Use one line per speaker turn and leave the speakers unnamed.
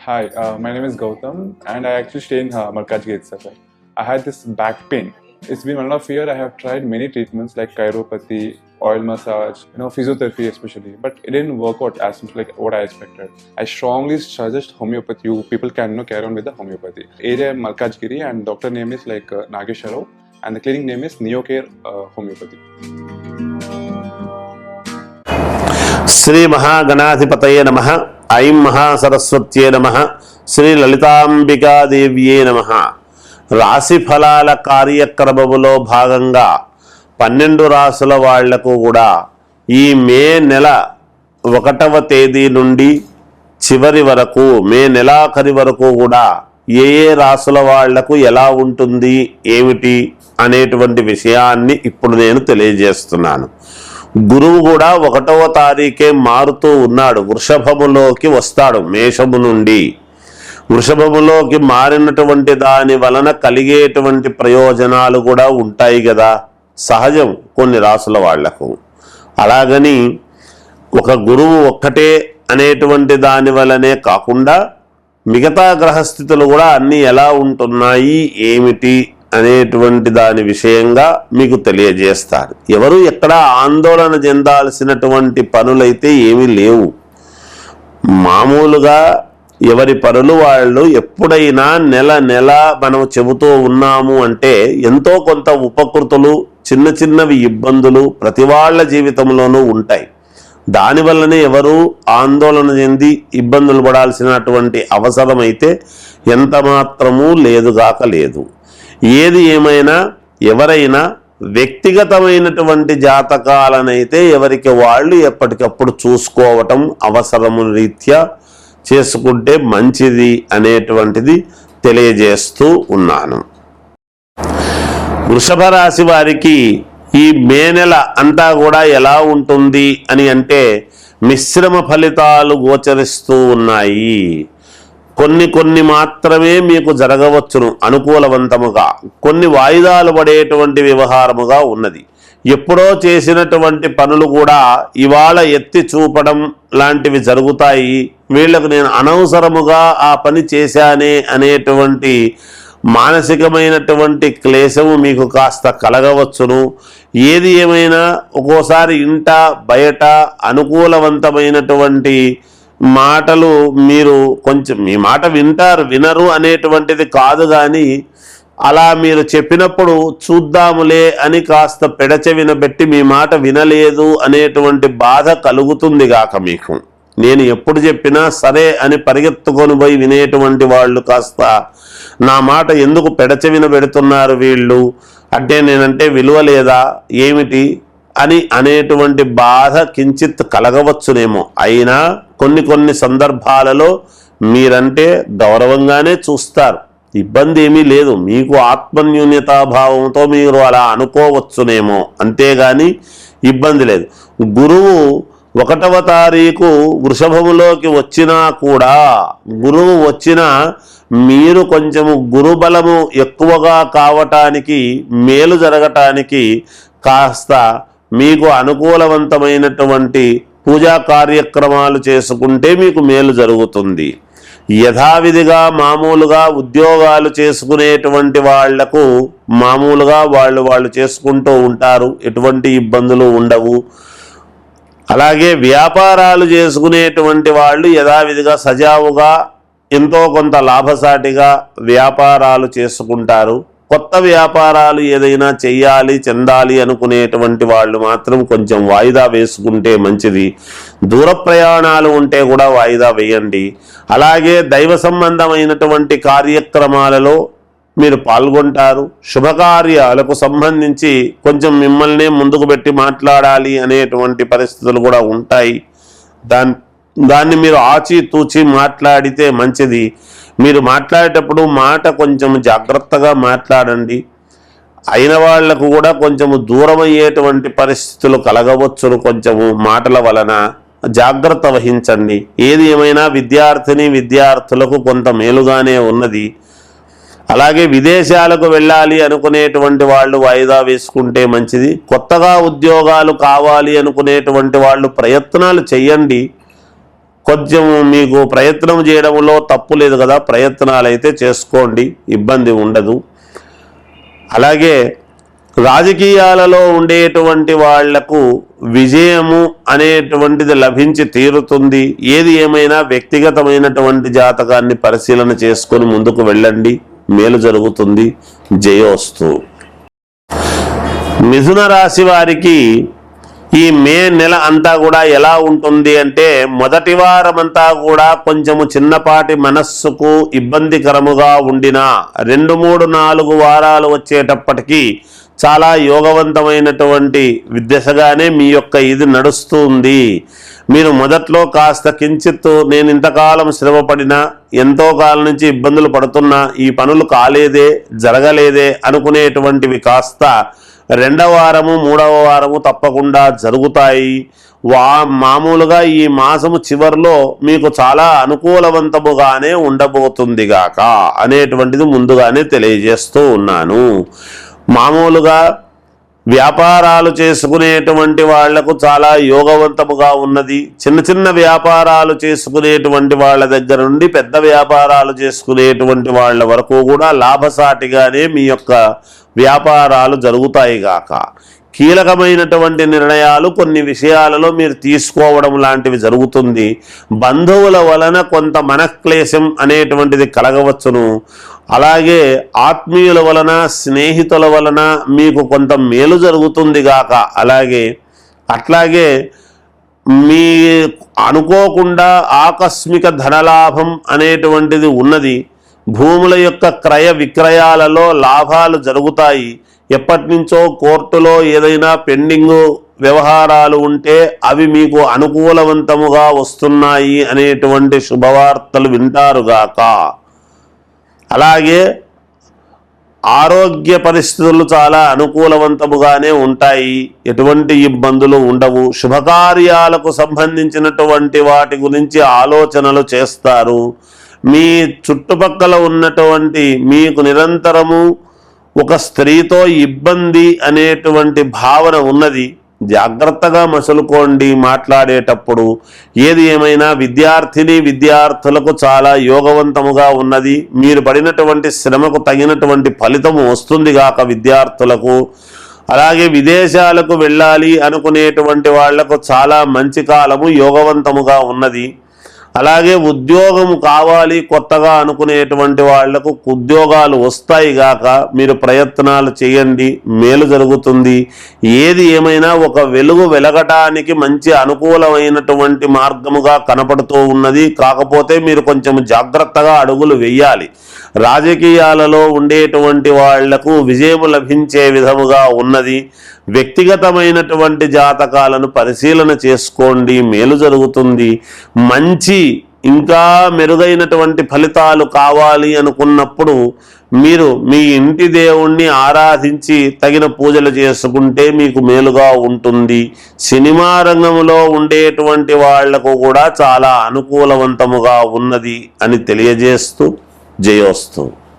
Hi, my name is Gautam, and I actually stay in Malkajgiri itself. I had this back pain. It's been 1.5 years. I have tried many treatments like chiropathy, oil massage, physiotherapy especially, but it didn't work out as much like what I expected. I strongly suggest homeopathy. You people can carry on with the homeopathy. Area Malkajgiri, and doctor name is like Nagesharov, and the clinic name is Neocare Homeopathy.
Shri మహాగణాధిపతయే నమః. ఐం మహాసరస్వత్యే నమః. శ్రీ లలితాంబికాదేవ్యే నమః. రాశి ఫలాల కార్యక్రమములో భాగంగా 12 రాసుల వాళ్లకు కూడా ఈ మే నెల 1వ తేదీ నుండి చివరి వరకు, మే నెలాఖరి వరకు కూడా ఏ రాసుల వాళ్లకు ఎలా ఉంటుంది ఏమిటి అనేటువంటి విషయాన్ని ఇప్పుడు నేను తెలియజేస్తున్నాను. గురువు కూడా 1వ తారీఖే మారుతూ ఉన్నాడు. వృషభములోకి వస్తాడు. మేషము నుండి వృషభములోకి మారినటువంటి దాని వలన కలిగేటువంటి ప్రయోజనాలు కూడా ఉంటాయి కదా, సహజం కొన్ని రాసుల వాళ్లకు. అలాగని ఒక గురువు ఒక్కటే అనేటువంటి దాని వలనే కాకుండా మిగతా గ్రహస్థితులు కూడా అన్నీ ఎలా ఉంటున్నాయి ఏమిటి అనేటువంటి దాని విషయంగా మీకు తెలియజేస్తారు. ఎవరు ఎక్కడ ఆందోళన చెందాల్సినటువంటి పనులైతే ఏమీ లేవు. మామూలుగా ఎవరి పనులు వాళ్ళు ఎప్పుడైనా నెల నెల మనం చెబుతూ ఉన్నాము అంటే ఎంతో కొంత ఉపకృతులు, చిన్న చిన్నవి ఇబ్బందులు ప్రతి వాళ్ళ జీవితంలోనూ ఉంటాయి. దానివల్లనే ఎవరు ఆందోళన చెంది ఇబ్బందులు పడాల్సినటువంటి అవసరం అయితే ఎంత మాత్రమూ లేదుగాక లేదు. ఏది ఏమైనా ఎవరైనా వ్యక్తిగతమైనటువంటి జాతకాలనైతే ఎవరికి వాళ్ళు ఎప్పటికప్పుడు చూసుకోవటం అవసరము రీత్యా చేసుకుంటే మంచిది అనేటువంటిది తెలియజేస్తూ ఉన్నాను. వృషభ రాశి వారికి ఈ మే నెల అంతా కూడా ఎలా ఉంటుంది అని అంటే మిశ్రమ ఫలితాలు గోచరిస్తూ ఉన్నాయి. కొన్ని మాత్రమే మీకు జరగవచ్చును అనుకూలవంతముగా, కొన్ని వాయిదాలు పడేటువంటి వ్యవహారముగా ఉన్నది. ఎప్పుడో చేసినటువంటి పనులు కూడా ఇవాళ ఎత్తి చూపడం లాంటివి జరుగుతాయి. వీళ్ళకు నేను అనవసరముగా ఆ పని చేశానే అనేటువంటి మానసికమైనటువంటి క్లేశము మీకు కాస్త కలగవచ్చును. ఏది ఏమైనా ఒక్కోసారి ఇంట బయట అనుకూలవంతమైనటువంటి మాటలు మీరు కొంచెం మీ మాట వింటారు, వినరు అనేటువంటిది కాదు, కానీ అలా మీరు చెప్పినప్పుడు చూద్దాములే అని కాస్త పెడచెవిన పెట్టి మీ మాట వినలేదు అనేటువంటి బాధ కలుగుతుంది గాక మీకు. నేను ఎప్పుడు చెప్పినా సరే అని పరిగెత్తుకొని పోయి వినేటువంటి వాళ్ళు కాస్త నా మాట ఎందుకు పెడచెవిన పెడుతున్నారు వీళ్ళు, అంటే నేనంటే విలువ లేదా ఏమిటి అని అనేటువంటి బాధ కించిత్ కలగవచ్చునేమో. అయినా కొన్ని సందర్భాలలో మీరంటే గౌరవంగానే చూస్తారు, ఇబ్బంది ఏమీ లేదు. మీకు ఆత్మన్యూన్యతాభావంతో మీరు అలా అనుకోవచ్చునేమో, అంతేగాని ఇబ్బంది లేదు. గురువు 1వ తారీఖు వృషభములోకి వచ్చినా కూడా, గురువు వచ్చినా మీరు కొంచెము గురుబలము ఎక్కువగా కావటానికి, మేలు జరగటానికి కాస్త మీకు అనుకూలవంతమైనటువంటి పూజా కార్యక్రమాలు చేసుకుంటే మీకు మేలు జరుగుతుంది. యథావిధిగా మామూలుగా ఉద్యోగాలు చేసుకునేటువంటి వాళ్లకు మామూలుగా వాళ్ళు చేసుకుంటూ ఉంటారు, ఎటువంటి ఇబ్బందులు ఉండవు. అలాగే వ్యాపారాలు చేసుకునేటువంటి వాళ్ళు యథావిధిగా సజావుగా ఎంతో కొంత లాభసాటిగా వ్యాపారాలు చేసుకుంటారు. కొత్త వ్యాపారాలు ఏదైనా చెందాలి అనుకునేటువంటి వాళ్ళు మాత్రం కొంచెం వాయిదా వేసుకుంటే మంచిది. దూర ప్రయాణాలు ఉంటే కూడా వాయిదా వేయండి. అలాగే దైవ సంబంధమైనటువంటి కార్యక్రమాలలో మీరు పాల్గొంటారు. శుభకార్యాలకు సంబంధించి కొంచెం మిమ్మల్నే ముందుకు పెట్టి మాట్లాడాలి అనేటువంటి పరిస్థితులు కూడా ఉంటాయి. దాన్ని మీరు ఆచితూచి మాట్లాడితే మంచిది. మీరు మాట్లాడేటప్పుడు మాట కొంచెం జాగ్రత్తగా మాట్లాడండి. అయిన వాళ్లకు కూడా కొంచెము దూరం అయ్యేటువంటి పరిస్థితులు కలగవచ్చును. కొంచెము మాటల వలన జాగ్రత్త వహించండి. ఏది ఏమైనా విద్యార్థులకు కొంత మేలుగానే ఉన్నది. అలాగే విదేశాలకు వెళ్ళాలి అనుకునేటువంటి వాళ్ళు వాయిదా వేసుకుంటే మంచిది. కొత్తగా ఉద్యోగాలు కావాలి అనుకునేటువంటి వాళ్ళు ప్రయత్నాలు చేయండి. కొంచెం మీకు ప్రయత్నం చేయడంలో తప్పు లేదు కదా, ప్రయత్నాలు అయితే చేసుకోండి, ఇబ్బంది ఉండదు. అలాగే రాజకీయాలలో ఉండేటువంటి వాళ్లకు విజయము అనేటువంటిది లభించి తీరుతుంది. ఏది ఏమైనా వ్యక్తిగతమైనటువంటి జాతకాన్ని పరిశీలన చేసుకొని ముందుకు వెళ్ళండి, మేలు జరుగుతుంది. జయోస్తు. మిథున రాశి వారికి ఈ మే నెల అంతా కూడా ఎలా ఉంటుంది అంటే, మొదటి వారమంతా కూడా కొంచెము చిన్నపాటి మనస్సుకు ఇబ్బందికరముగా ఉండినా 2, 3, 4 వారాలు వచ్చేటప్పటికీ చాలా యోగవంతమైనటువంటి దశగానే మీ యొక్క ఇది నడుస్తుంది. మీరు మొదట్లో కాస్త కించిత్తు నేను ఇంతకాలం శ్రమపడినా, ఎంతో కాలం నుంచి ఇబ్బందులు పడుతున్నా, ఈ పనులు కాలేదే, జరగలేదే అనుకునేటువంటివి కాస్త 2వ వారము 3వ వారము తప్పకుండా జరుగుతాయి. మామూలుగా ఈ మాసము చివరిలో మీకు చాలా అనుకూలవంతముగానే ఉండబోతుంది గాక అనేటువంటిది ముందుగానే తెలియజేస్తూ ఉన్నాను. మామూలుగా వ్యాపారాలు చేసుకునేటువంటి వాళ్లకు చాలా యోగవంతముగా ఉన్నది. చిన్న చిన్న వ్యాపారాలు చేసుకునేటువంటి వాళ్ళ దగ్గర నుండి పెద్ద వ్యాపారాలు చేసుకునేటువంటి వాళ్ళ వరకు కూడా లాభసాటిగానే మీ యొక్క వ్యాపారాలు జరుగుతాయి గాక. కీలకమైనటువంటి నిర్ణయాలు కొన్ని విషయాలలో మీరు తీసుకోవడం లాంటివి జరుగుతుంది. బంధువుల వలన కొంత మనక్లేశం అనేటువంటిది కలగవచ్చును. అలాగే ఆత్మీయుల వలన, స్నేహితుల వలన మీకు కొంత మేలు జరుగుతుంది గాక. అట్లాగే మీ అనుకోకుండా ఆకస్మిక ధనలాభం అనేటువంటిది ఉన్నది. భూముల యొక్క క్రయ విక్రయాలలో లాభాలు జరుగుతాయి. ఎప్పటి నుంచో కోర్టులో ఏదైనా పెండింగు వ్యవహారాలు ఉంటే అవి మీకు అనుకూలవంతముగా వస్తున్నాయి అనేటువంటి శుభవార్తలు వింటారుగాక. అలాగే ఆరోగ్య పరిస్థితులు చాలా అనుకూలవంతముగానే ఉంటాయి, ఎటువంటి ఇబ్బందులు ఉండవు. శుభకార్యాలకు సంబంధించినటువంటి వాటి గురించి ఆలోచనలు చేస్తారు. మీ చుట్టుపక్కల ఉన్నటువంటి మీకు నిరంతరము ఒక స్త్రీతో ఇబ్బంది అనేటువంటి భావన ఉన్నది. జాగ్రత్తగా మసులుకోండి మాట్లాడేటప్పుడు. ఏది ఏమైనా విద్యార్థులకు చాలా యోగవంతముగా ఉన్నది. మీరు పడినటువంటి శ్రమకు తగినటువంటి ఫలితము వస్తుంది గాక విద్యార్థులకు. అలాగే విదేశాలకు వెళ్ళాలి అనుకునేటువంటి వాళ్లకు చాలా మంచి కాలము యోగవంతముగా ఉన్నది. అలాగే ఉద్యోగము కావాలి కొత్తగా అనుకునేటువంటి వాళ్లకు ఉద్యోగాలు వస్తాయి గాక. మీరు ప్రయత్నాలు చేయండి, మేలు జరుగుతుంది. ఏది ఏమైనా ఒక వెలుగు వెలగటానికి మంచి అనుకూలమైనటువంటి మార్గముగా కనపడుతూ ఉన్నది. కాకపోతే మీరు కొంచెం జాగ్రత్తగా అడుగులు వేయాలి. రాజకీయాలలో ఉండేటువంటి వాళ్లకు విజయము లభించే విధముగా ఉన్నది. వ్యక్తిగతమైనటువంటి జాతకాలను పరిశీలన చేసుకోండి, మేలు జరుగుతుంది. మంచి ఇంకా మెరుగైనటువంటి ఫలితాలు కావాలి అనుకున్నప్పుడు మీరు మీ ఇంటి దేవుణ్ణి ఆరాధించి తగిన పూజలు చేసుకుంటే మీకు మేలుగా ఉంటుంది. సినిమా రంగంలో ఉండేటువంటి వాళ్లకు కూడా చాలా అనుకూలవంతముగా ఉన్నది అని తెలియజేస్తూ జయోస్తు.